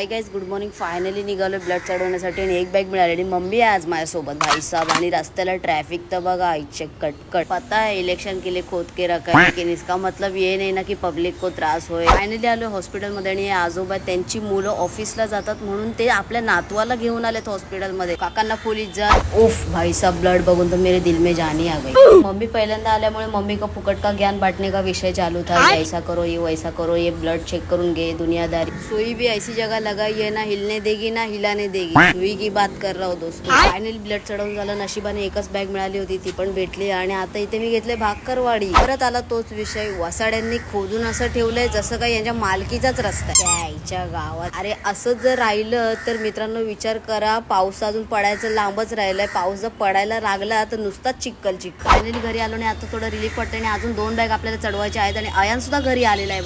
Hi guys, good morning. Finally निघालो blood चढवण्यासाठी आणि एक बॅग मिळाली. मम्मी आहे आज माझ्यासोबत. भाई साहब, आणि रस्त्याला ट्रॅफिक तर बघा आईचे कटकट. पता है इलेक्शन के लिए खोद के रखा है, लेकिन इसका मतलब ये नाही ना की पब्लिक को त्रास होय. फायनली आलो हॉस्पिटलमध्ये आणि आजोबा त्यांची मुलं ऑफिसला जातात म्हणून ते आपल्या नातवाला घेऊन आलेत हॉस्पिटलमध्ये. काकांना फुल इज्जत. उफ भाई साहब, ब्लड बघून तर मेरे दिल में जान ही आ गई. मम्मी पहिल्यांदा आल्यामुळे मम्मी का फुकट का ज्ञान बांटने का विषय चालू था. ऐसा करो ये वैसा करो, ये ब्लड चेक करून घे, दुनियादारी. सुई भी ऐसी जगह लगाई है ना हिलने देगी ना हिलाने देगी. सुई की बात कर रहा हूँ दोस्तों. फायनली ब्लड चढवून झालं. नशिबाने एकच बॅग मिळाली होती, ती पण भेटली. आणि आता इथे मी घेतले भाकरवाडी. परत आला तोच विषय. वसाड्यांनी खोदून असं ठेवलंय जसं काही यांच्या मालकीचाच रस्ता आहे. आईच्या गावात अरे असं जर राहिलं तर मित्रांनो विचार करा, पाऊस अजून पडायचं लांबच राहिलंय. पाऊस जर पडायला लागला तर नुसताच चिक्कल चिक्कल. फायनली घरी आलो आणि आता थोडं रिलीफ वाटतं. आणि अजून 2 बॅग आपल्याला चढवायच्या आहेत. आणि अयान सुद्धा घरी आलेला आहे.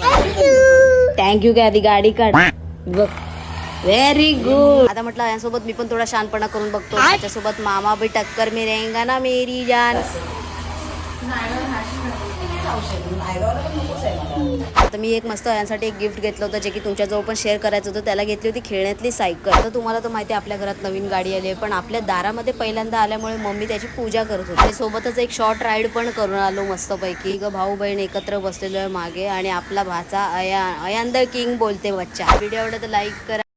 थँक्यू. काय आधी गाडी काढ बघ. Very good. आता म्हटलं यांसोबत मी पण थोडा शानपणा करून बघतो. त्याच्यासोबत मामा भी टक्कर में रहेगा ना मेरी जान. आता मी एक मस्त यांसाठी एक गिफ्ट घेतलं होतं, जे की तुमच्याजवळ पण शेअर करायचं होतं. त्याला घेतली होती खेळण्यातली सायकल. तर तुम्हाला तर माहिती आहे आपल्या घरात नवीन गाडी आली आहे, पण आपल्या दारामध्ये पहिल्यांदा आल्यामुळे मम्मी त्याची पूजा करत होती. आणि सोबतच एक शॉर्ट राईड पण करून आलो मस्तपैकी. भाऊ बहीण एकत्र बसलेलो आहे मागे. आणि आपला भाचा अयान द किंग बोलते बच्चा. व्हिडिओ आवडला तर लाईक करा.